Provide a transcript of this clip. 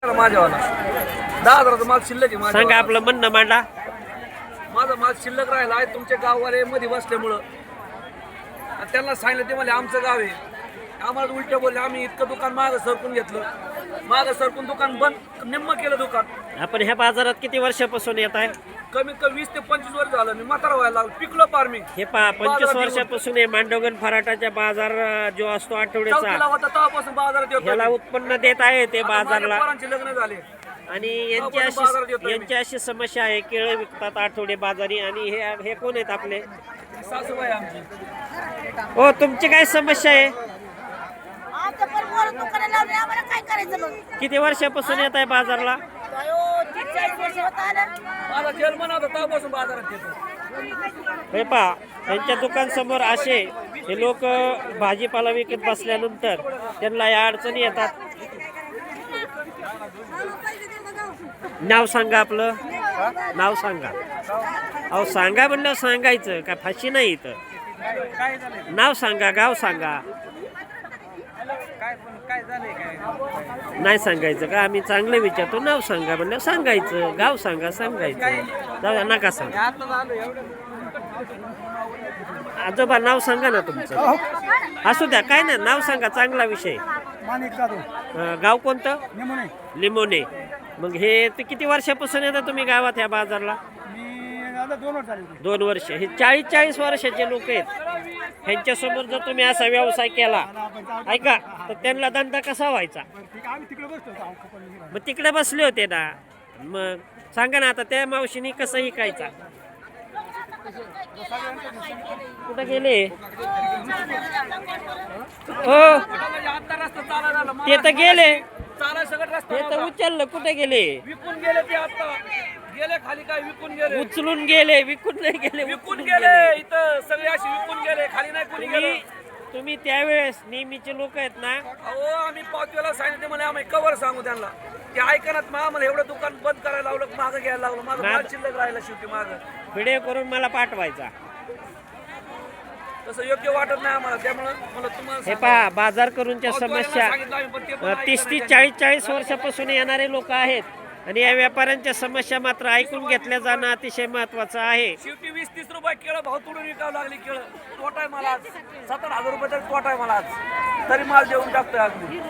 माझ्यावाला 10,000चा माल शिल्लक आहे माझ्या. सांगा आपलं म्हणणं मांडा. माझा माल शिल्लक राहिला आहे तुमच्या गाववाले मध्ये बसल्यामुळं आणि त्यांना सांगितलं ते मला आमचं गाव आहे. आम्हाला उलट बोलले. आम्ही इतकं दुकान मागं सरकून घेतलं. मागं सरकून दुकान बंद निम्म केलं दुकान. आपण ह्या बाजारात किती वर्षापासून येत आहे? कमीत कमी 20 ते 25 वर्ष झालं. मी म्हातारा व्हायला लागलो. पिकलो पार मी. हे 25 वर्षापासून हे मांडवगण फराटाच्या बाजार जो असतो आठवड्याचा चौकीला होता तेव्हापासून बाजारात येतो. ह्याला उत्पन्न देत आहे ते आता माझ्या बाजारला. पोरांचे लग्न झाले. आणि यांची अशी समस्या आहे, केळं विकतात आठवडे बाजारी. आणि हे कोण आहेत आपले? सासूबाई आमची. हो, तुमची काय समस्या आहे? आमचं पण पोरं दुकानं लावले, आम्हाला काय करायचं मग? किती वर्षापासून येत आहे बाजारला? अयो, 40 वर्ष होत आलं. माझा जन्म होता तेव्हापासून बाजारात येतो. हे पहा, यांच्या दुकान समोर असे हे लोक भाजीपाला विकत बसल्यानंतर त्यांना या अडचणी येतात. नाव सांगा आपलं. नाव सांगा. अहो सांगा म्हणलं सांगायचं काय फाशी नाही इथं. नाव सांगा, गाव सांगा. नाही सांगायचं का? आम्ही चांगलं विचारतो. नाव सांगा म्हणलं सांगायचं, गाव सांगा सांगायचं. जाऊ नका सांगा. आजोबा नाव सांगा ना तुमचं. असू द्या, काय नाही, नाव सांगा, चांगला विषय. गाव कोणतं? लिमोने. मग हे ते किती वर्षापासून येतात तुम्ही गावात ह्या बाजारला? 2 वर्ष. हे 40 वर्षाचे लोक आहेत. ह्यांच्यासमोर जर तुम्ही असा व्यवसाय केला ऐका तर त्यांना धंदा कसा व्हायचा? मग तिकडे बसले होते ना. मग सांगा ना आता त्या मावशीनी कसं विकायचा? कुठं गेले? हो, ते तर गेले. ते तर उचललं. कुठे गेले? विकून गेले ते. आता गेले खाली. काय विकून गेले? उचलून गेले, विकून नाही गेले. विकून गेले. इथं सगळे असे विकून गेले. खाली नाही कोणी गेले. तुम्ही त्यावेळेस नेहमीचे लोक आहेत ना. अहो आम्ही पावतीला सांगितले मला आम्ही कवर सांगू त्यांना. ते ऐकणार. आम्हाला एवढं दुकान बंद करायला लावलं, मागं घ्यायला लागलं. माझं माल शिल्लक राहिला शेवटी मागं. व्हिडिओ करून मला पाठवायचा. तसं योग्य वाटत नाही आम्हाला. त्यामुळे मला तुम्हाला हे पहा, बाजार करूनच्या समस्या सांगितलं आम्ही, पण ते पण 30 40 वर्षापासून येणारे लोक आहेत. आणि या व्यापाऱ्यांच्या समस्या मात्र ऐकून घेतल्या जाणं अतिशय महत्वाचं आहे. शेवटी 20-30 रुपये केळं भाव तोडून विकावं लागली. केळं तोटा आहे मला आज. 70,000 रुपये तरी तोटा आहे मला आज. तरी माल देऊन टाकतोय अगदी.